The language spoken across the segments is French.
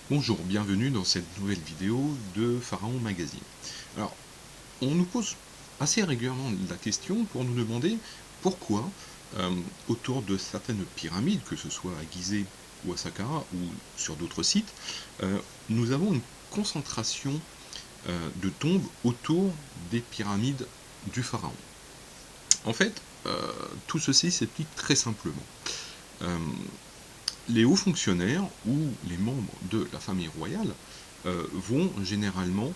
Bonjour, bienvenue dans cette nouvelle vidéo de Pharaon Magazine. Alors, on nous pose assez régulièrement la question pour nous demander pourquoi, autour de certaines pyramides, que ce soit à Gizeh ou à Saqqara ou sur d'autres sites, nous avons une concentration de tombes autour des pyramides du Pharaon. En fait, tout ceci s'explique très simplement. Euh, les hauts fonctionnaires ou les membres de la famille royale vont généralement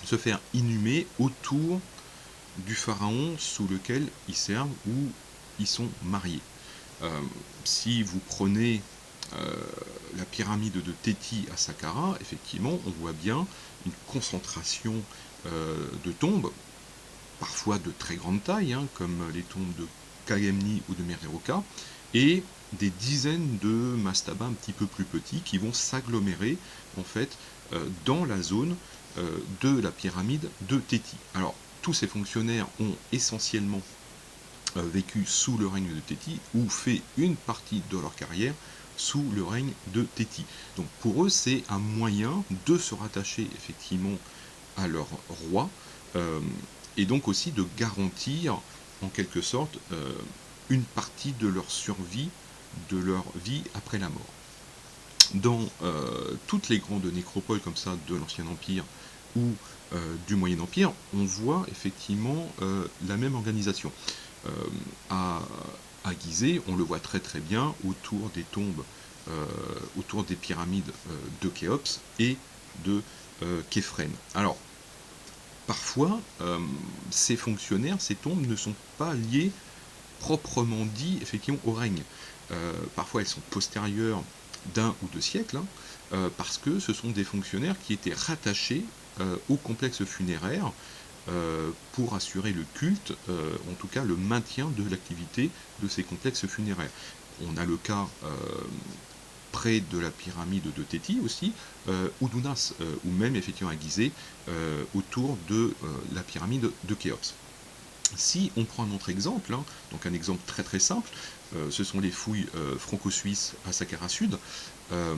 se faire inhumer autour du pharaon sous lequel ils servent ou ils sont mariés. Euh, si vous prenez la pyramide de Téti à Saqqara, effectivement, on voit bien une concentration de tombes, parfois de très grande taille, hein, comme les tombes de Kagemni ou de Mereroka, et des dizaines de mastabas un petit peu plus petits qui vont s'agglomérer en fait dans la zone de la pyramide de Téti. Alors tous ces fonctionnaires ont essentiellement vécu sous le règne de Téti ou fait une partie de leur carrière sous le règne de Téti. Donc pour eux c'est un moyen de se rattacher effectivement à leur roi et donc aussi de garantir en quelque sorte une partie de leur survie, de leur vie après la mort. Dans toutes les grandes nécropoles comme ça de l'Ancien Empire ou du Moyen Empire, on voit effectivement la même organisation. Euh, à, à Gizeh, on le voit très très bien autour des tombes, autour des pyramides de Khéops et de Képhren. Alors, parfois, ces fonctionnaires, ces tombes ne sont pas liées proprement dit effectivement au règne. Parfois elles sont postérieures d'un ou deux siècles, hein, parce que ce sont des fonctionnaires qui étaient rattachés au complexe funéraire pour assurer le culte, en tout cas le maintien de l'activité de ces complexes funéraires. On a le cas près de la pyramide de Téti aussi, Oudunas, ou même effectivement à Gizeh, autour de la pyramide de Khéops. Si on prend un autre exemple, hein, donc un exemple très très simple, ce sont les fouilles franco-suisses à Saqqara Sud. Euh,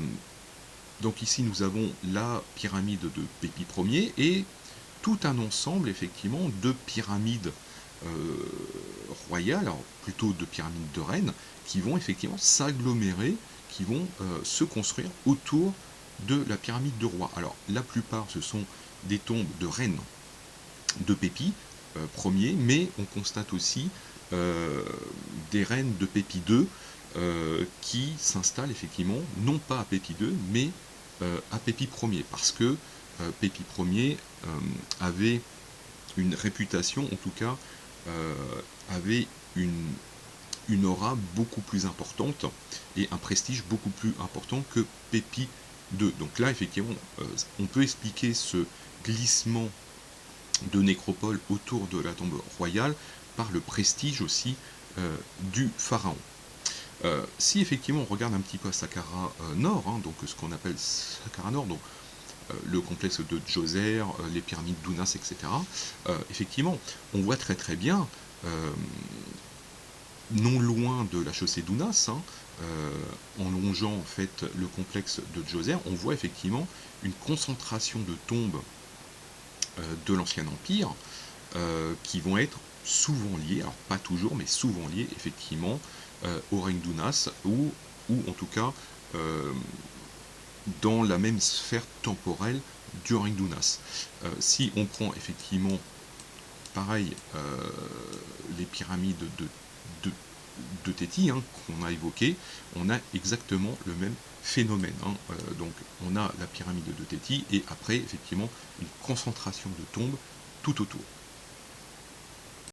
donc ici nous avons la pyramide de Pépi Ier et tout un ensemble effectivement de pyramides euh, royales, alors plutôt de pyramides de reines, qui vont effectivement s'agglomérer, qui vont se construire autour de la pyramide de roi. Alors la plupart ce sont des tombes de reines de Pépi Ier, mais on constate aussi euh, des reines de Pépi II qui s'installent effectivement non pas à Pépi II, mais à Pépi Ier, parce que Pépi Ier avait une réputation, en tout cas, avait une aura beaucoup plus importante et un prestige beaucoup plus important que Pépi II. Donc là, effectivement, on peut expliquer ce glissement de nécropole autour de la tombe royale par le prestige aussi du pharaon. Si effectivement on regarde un petit peu à Saqqara Nord, hein, donc ce qu'on appelle Saqqara Nord, donc le complexe de Djoser, les pyramides d'Ounas, etc., effectivement, on voit très très bien, non loin de la chaussée d'Ounas, hein, en longeant en fait le complexe de Djoser, on voit effectivement une concentration de tombes de l'Ancien Empire qui vont être souvent liés, alors pas toujours, mais souvent liés effectivement au règne d'Ounas ou en tout cas dans la même sphère temporelle du règne d'Ounas. Si on prend effectivement pareil les pyramides de, de Téti hein, qu'on a évoquées, on a exactement le même phénomène. Hein. Donc on a la pyramide de Téti et après effectivement une concentration de tombes tout autour.